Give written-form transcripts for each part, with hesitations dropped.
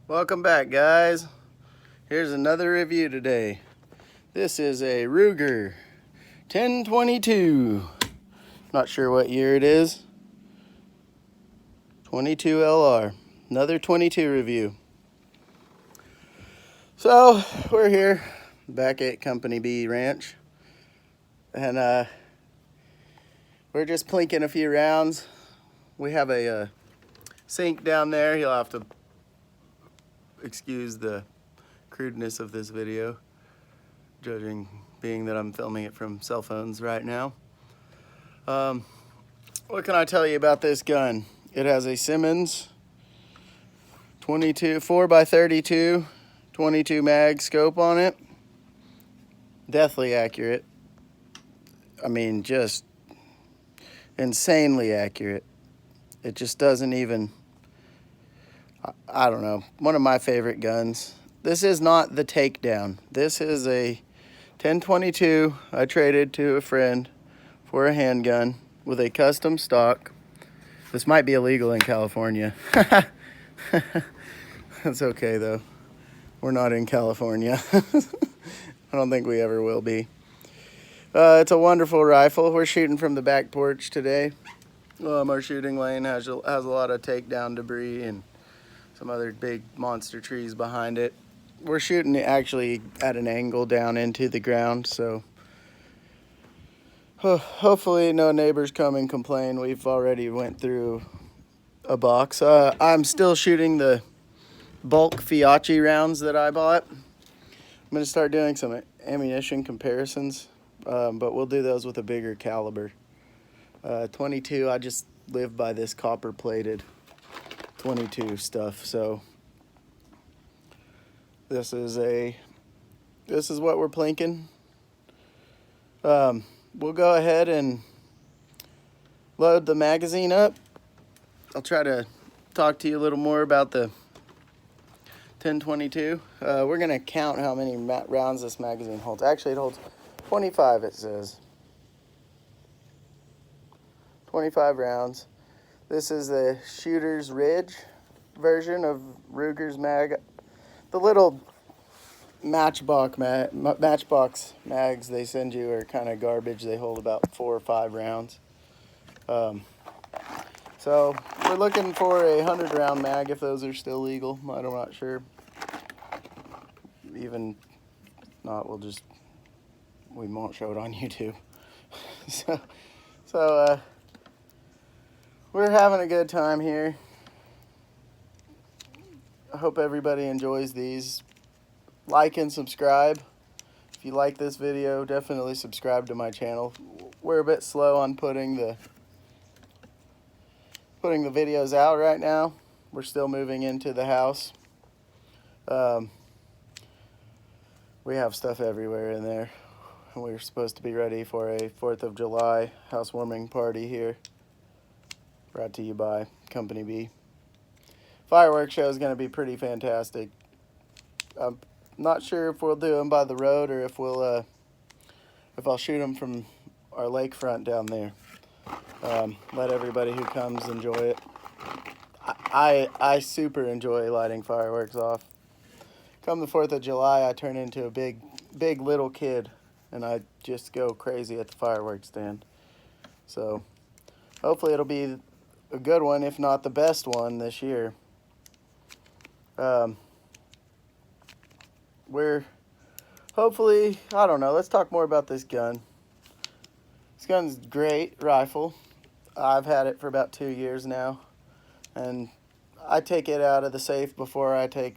Welcome back, guys. Here's another review today. This is a Ruger 1022. Not sure what year it is. 22 LR. Another 22 review. So, we're here back at Company B Ranch. And we're just plinking a few rounds. We have a sink down there. You'll have to excuse the crudeness of this video, being that I'm filming it from cell phones right now. What can I tell you about this gun? It has a Simmons 4x32 22 mag scope on it. Deathly accurate. I mean, just insanely accurate. It just doesn't even, I don't know, one of my favorite guns. This is not the Takedown. This is a 1022 I traded to a friend for a handgun with a custom stock. This might be illegal in California. That's okay though. We're not in California. I don't think we ever will be. It's a wonderful rifle. We're shooting from the back porch today. Our shooting lane has a lot of takedown debris and some other big monster trees behind it. We're shooting actually at an angle down into the ground, so hopefully no neighbors come and complain. We've already went through a box. I'm still shooting the bulk Fiachi rounds that I bought. I'm going to start doing some ammunition comparisons, but we'll do those with a bigger caliber. 22, I just live by this copper plated 22 stuff, so this is what we're plinking. We'll go ahead and load the magazine up. I'll try to talk to you a little more about the 1022. We're gonna count how many rounds this magazine holds. Actually, it holds 25, it says. 25 rounds. This is the Shooter's Ridge version of Ruger's mag. The little matchbox mags they send you are kind of garbage. They hold about 4 or 5 rounds. So we're looking for a 100-round mag if those are still legal. I'm not sure. Even not, we won't show it on YouTube. so we're having a good time here. I hope everybody enjoys these. Like and subscribe. If you like this video, definitely subscribe to my channel. We're a bit slow on putting the videos out right now. We're still moving into the house. We have stuff everywhere in there. We're supposed to be ready for a 4th of July housewarming party here. Brought to you by Company B. Fireworks show is going to be pretty fantastic. I'm not sure if we'll do them by the road or if I'll shoot them from our lakefront down there. Let everybody who comes enjoy it. I super enjoy lighting fireworks off. Come the 4th of July, I turn into a big little kid, and I just go crazy at the fireworks stand. So hopefully it'll be a good one, if not the best one this year. We're hopefully, I don't know, let's talk more about this gun. This gun's great rifle. I've had it for about 2 years now, and I take it out of the safe before I take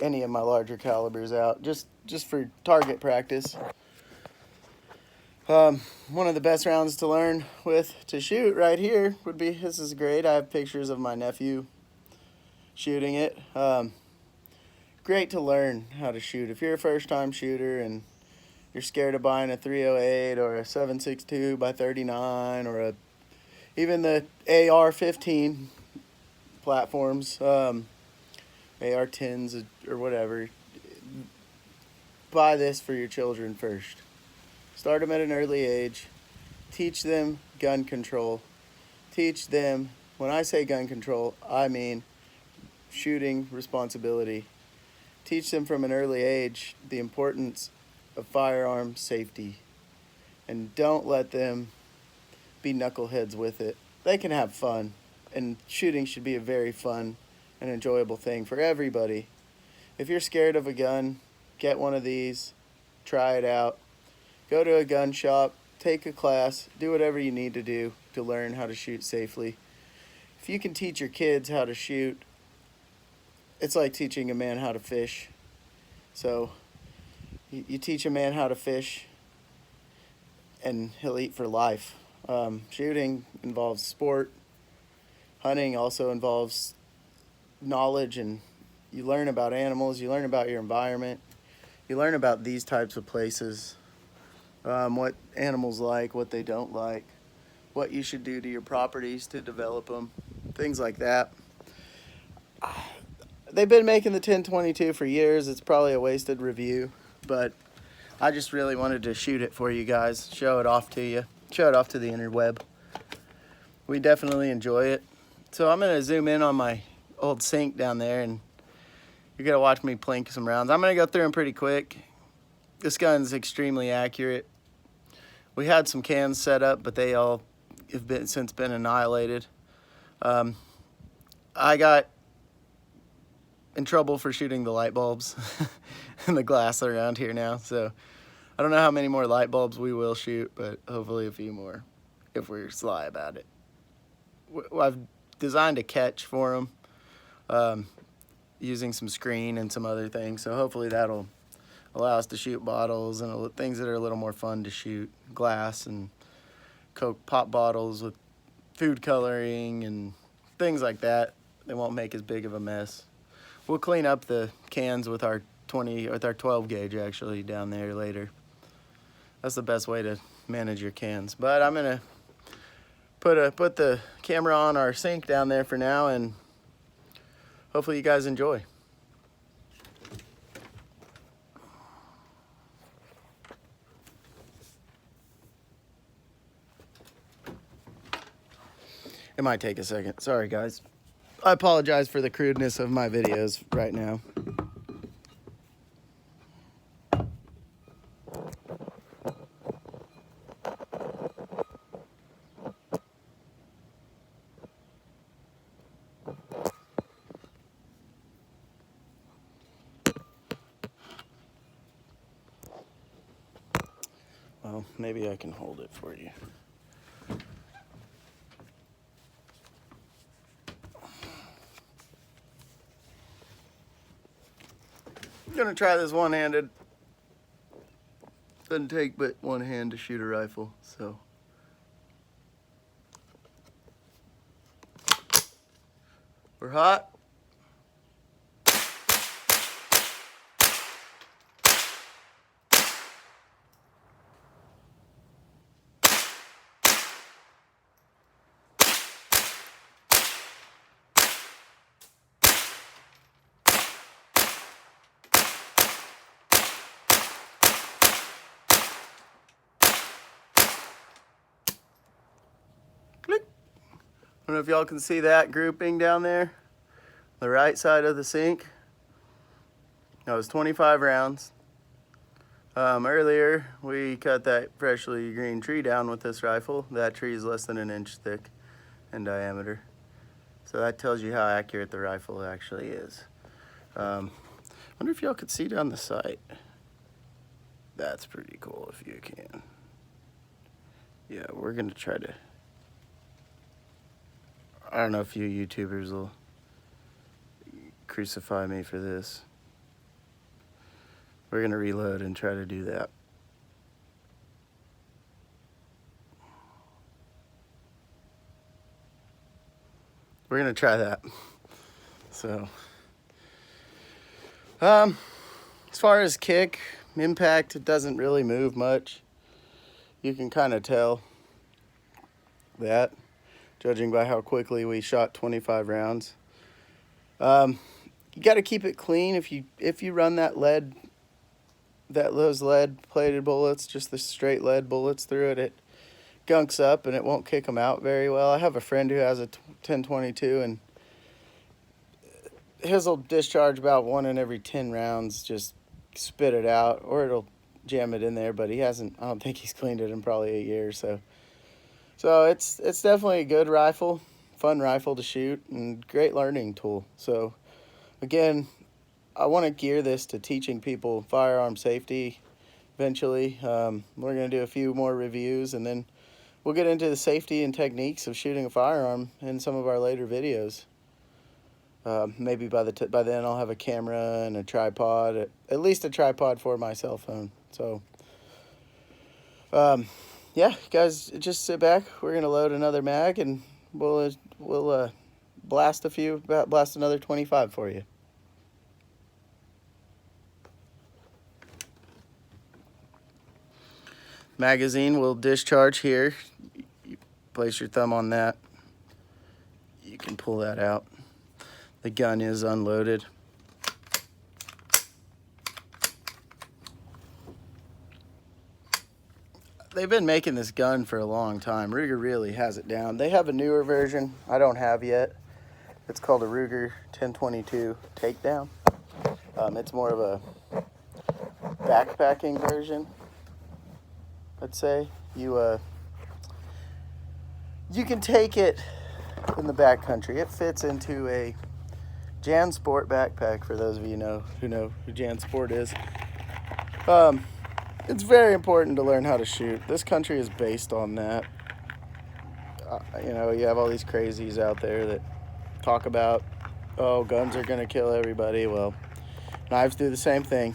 any of my larger calibers out, just for target practice. One of the best rounds to learn to shoot right here would be, this is great. I have pictures of my nephew shooting it. Great to learn how to shoot. If you're a first-time shooter and you're scared of buying a 308 or a 7.62 by 39 or even the AR-15 platforms, AR-10s or whatever, buy this for your children first. Start them at an early age. Teach them gun control. Teach them, when I say gun control, I mean shooting responsibility. Teach them from an early age the importance of firearm safety, and don't let them be knuckleheads with it. They can have fun, and shooting should be a very fun and enjoyable thing for everybody. If you're scared of a gun, get one of these, try it out, go to a gun shop, take a class, do whatever you need to do to learn how to shoot safely. If you can teach your kids how to shoot, it's like teaching a man how to fish. So you teach a man how to fish and he'll eat for life. Shooting involves sport. Hunting also involves knowledge, and you learn about animals, you learn about your environment, you learn about these types of places, what animals like, what they don't like, what you should do to your properties to develop them, things like that. They've been making the 1022 for years. It's probably a wasted review, but I just really wanted to shoot it for you guys, show it off to you, show it off to the interweb. We definitely enjoy it. So I'm gonna zoom in on my old sink down there, and you're gonna watch me plink some rounds. I'm gonna go through them pretty quick. This gun's extremely accurate. We had some cans set up, but they all have since been annihilated. I got in trouble for shooting the light bulbs and the glass around here now, so I don't know how many more light bulbs we will shoot, but hopefully a few more if we're sly about it. I've designed a catch for them using some screen and some other things, so hopefully that'll allow us to shoot bottles and things that are a little more fun to shoot. Glass and Coke pop bottles with food coloring and things like that. They won't make as big of a mess. We'll clean up the cans with our 12 gauge actually down there later. That's the best way to manage your cans. But I'm gonna put the camera on our sink down there for now, and hopefully you guys enjoy. It might take a second. Sorry, guys. I apologize for the crudeness of my videos right now. Well, maybe I can hold it for you. I'm gonna try this one-handed. Doesn't take but one hand to shoot a rifle, so. We're hot. I don't know if y'all can see that grouping down there, the right side of the sink. That was 25 rounds. Earlier, we cut that freshly green tree down with this rifle. That tree is less than an inch thick in diameter. So that tells you how accurate the rifle actually is. Wonder if y'all could see down the sight. That's pretty cool if you can. Yeah, we're gonna try to, I don't know if you YouTubers will crucify me for this. We're gonna reload and try to do that. We're gonna try that. So, as far as kick, impact, it doesn't really move much. You can kind of tell that, judging by how quickly we shot 25 rounds. You got to keep it clean. If you run those lead plated bullets, just the straight lead bullets through it, it gunks up and it won't kick them out very well. I have a friend who has a 1022, and his will discharge about 1 in every 10 rounds, just spit it out, or it'll jam it in there, but he hasn't, I don't think he's cleaned it in probably 8 years, so it's definitely a good rifle, fun rifle to shoot, and great learning tool. So again, I want to gear this to teaching people firearm safety eventually. We're going to do a few more reviews, and then we'll get into the safety and techniques of shooting a firearm in some of our later videos. Maybe by then I'll have a camera and a tripod, at least a tripod for my cell phone. So yeah, guys, just sit back. We're gonna load another mag, and we'll blast another 25 for you. Magazine will discharge here. You place your thumb on that. You can pull that out. The gun is unloaded. They've been making this gun for a long time. Ruger really has it down. They have a newer version I don't have yet. It's called a Ruger 1022 Takedown. It's more of a backpacking version, I'd say. You can take it in the backcountry. It fits into a JanSport backpack, for those of you who know who JanSport is. It's very important to learn how to shoot. This country is based on that. You have all these crazies out there that talk about, oh, guns are gonna kill everybody. Well, knives do the same thing.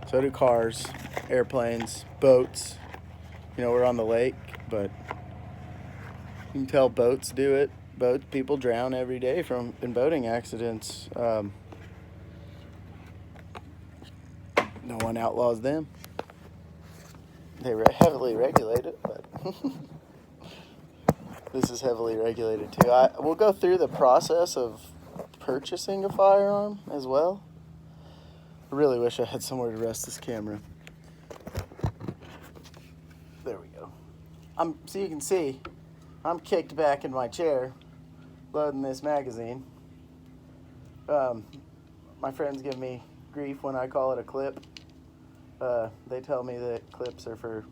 So do cars, airplanes, boats. We're on the lake, but you can tell boats do it. People drown every day in boating accidents. No one outlaws them. They heavily regulated, but this is heavily regulated too. We'll go through the process of purchasing a firearm as well. I really wish I had somewhere to rest this camera. There we go. So you can see, I'm kicked back in my chair, loading this magazine. My friends give me grief when I call it a clip. They tell me that clips are for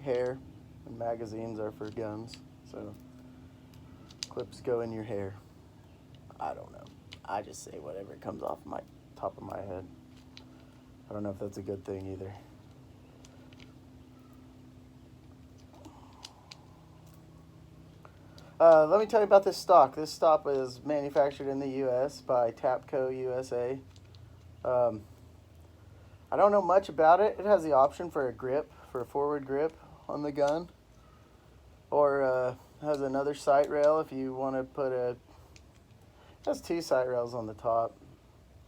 hair and magazines are for guns. So clips go in your hair. I don't know. I just say whatever comes off my top of my head. I don't know if that's a good thing either. Let me tell you about this stock. This stock is manufactured in the U.S. by Tapco USA. I don't know much about it. It has the option for a forward grip on the gun. Or has another sight rail if you want to put it has 2 sight rails on the top.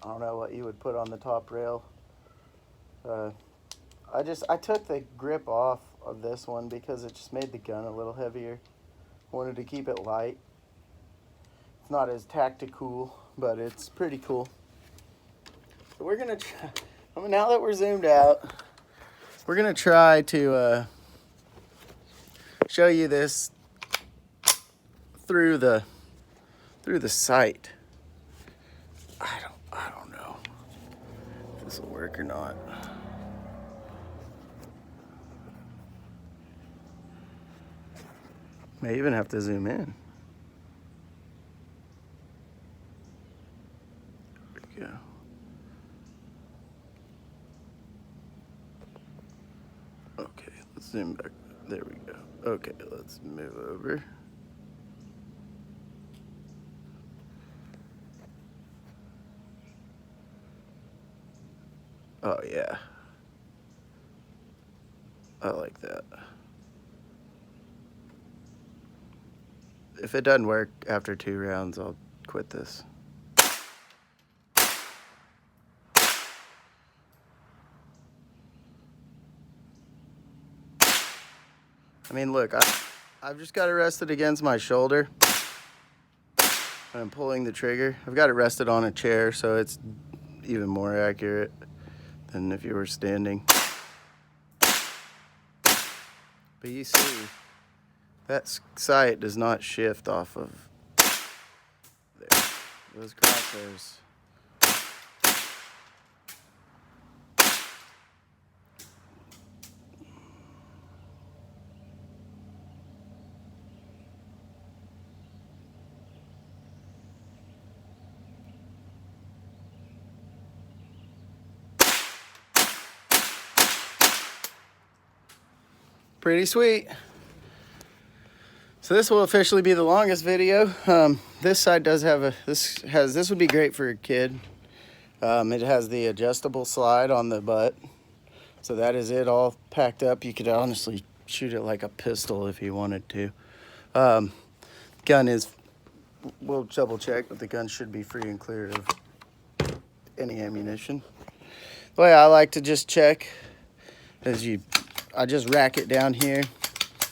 I don't know what you would put on the top rail. I took the grip off of this one because it just made the gun a little heavier. I wanted to keep it light. It's not as tactical, but it's pretty cool. So we're gonna try. Now that we're zoomed out, we're gonna try to show you this through the sight. I don't know if this will work or not. May even have to zoom in. There we go. Okay, let's zoom back. There we go. Okay, let's move over. Oh yeah. I like that. If it doesn't work after 2 rounds, I'll quit this. I mean, look, I've just got it rested against my shoulder. I'm pulling the trigger. I've got it rested on a chair, so it's even more accurate than if you were standing. But you see, that sight does not shift off of there. those crosshairs. Pretty sweet. So this will officially be the longest video. This side does have this would be great for a kid. It has the adjustable slide on the butt. So that is it all packed up. You could honestly shoot it like a pistol if you wanted to. Gun is, we'll double check, but the gun should be free and clear of any ammunition. The way I like to just check is I just rack it down here,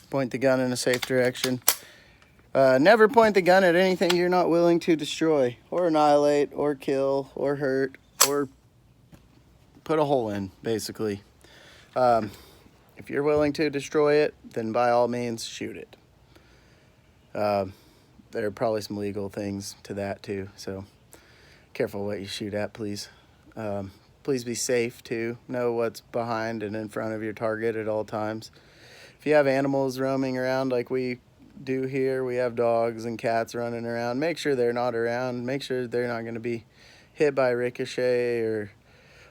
point the gun in a safe direction. Never point the gun at anything you're not willing to destroy or annihilate or kill or hurt or put a hole in, basically. If you're willing to destroy it, then by all means shoot it. There are probably some legal things to that too, so careful what you shoot at, please. Please be safe too. Know what's behind and in front of your target at all times. If you have animals roaming around like we do here, we have dogs and cats running around, make sure they're not around. Make sure they're not going to be hit by ricochet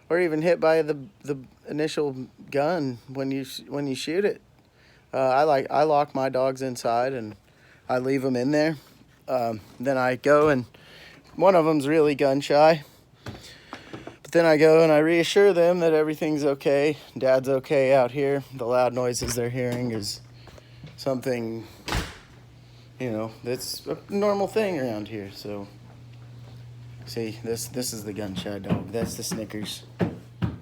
or even hit by the initial gun when you shoot it. I lock my dogs inside and I leave them in there. Then I go, and one of them's really gun shy. But then I go and I reassure them that everything's okay. Dad's okay out here. The loud noises they're hearing is something, you know, that's a normal thing around here. So, see, this is the gun shy dog. That's the Snickers.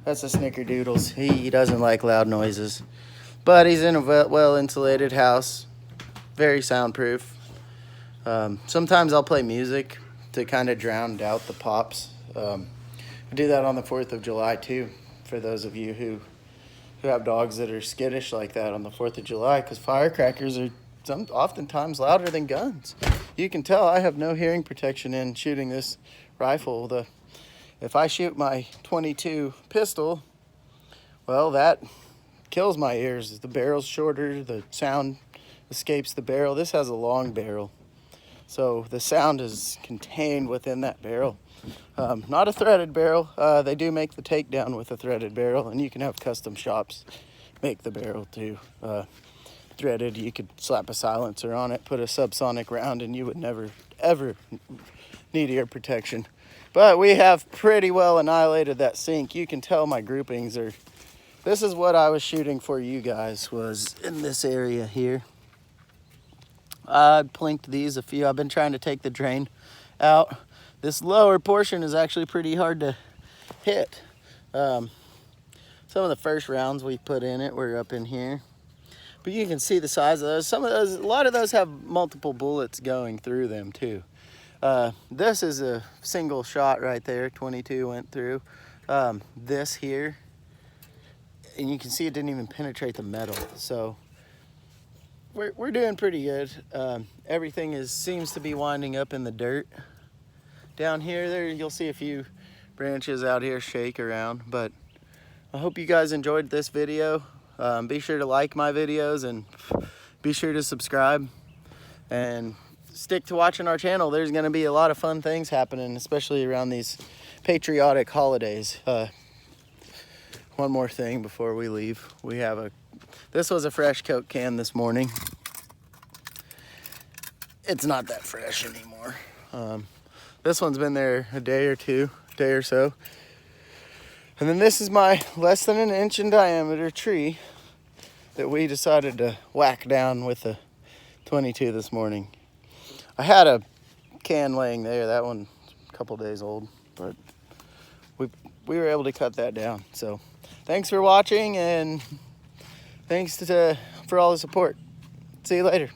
That's the Snickerdoodles. He doesn't like loud noises. But he's in a well-insulated house. Very soundproof. Sometimes I'll play music to kind of drown out the pops. I do that on the 4th of July too, for those of you who have dogs that are skittish like that on the 4th of July, because firecrackers are oftentimes louder than guns. You can tell I have no hearing protection in shooting this rifle. If I shoot my .22 pistol, well, that kills my ears. The barrel's shorter, the sound escapes the barrel. This has a long barrel, so the sound is contained within that barrel. Not a threaded barrel. They do make the takedown with a threaded barrel, and you can have custom shops make the barrel too. Threaded, you could slap a silencer on it, put a subsonic round, and you would never, ever need ear protection. But we have pretty well annihilated that sink. You can tell my groupings are... This is what I was shooting for you guys, was in this area here. I plinked these a few. I've been trying to take the drain out. This lower portion is actually pretty hard to hit. Some of the first rounds we put in it were up in here. But you can see the size of those. A lot of those have multiple bullets going through them too. This is a single shot right there. 22 went through. This here, and you can see it didn't even penetrate the metal. So we're doing pretty good. Everything seems to be winding up in the dirt. Down here, there you'll see a few branches out here shake around. But I hope you guys enjoyed this video. Be sure to like my videos and be sure to subscribe and stick to watching our channel. There's going to be a lot of fun things happening, especially around these patriotic holidays. One more thing before we leave. This was a fresh Coke can this morning. It's not that fresh anymore. This one's been there a day or so. And then this is my less than an inch in diameter tree that we decided to whack down with a .22 this morning. I had a can laying there. That one's a couple days old, but we were able to cut that down. So thanks for watching, and thanks for all the support. See you later.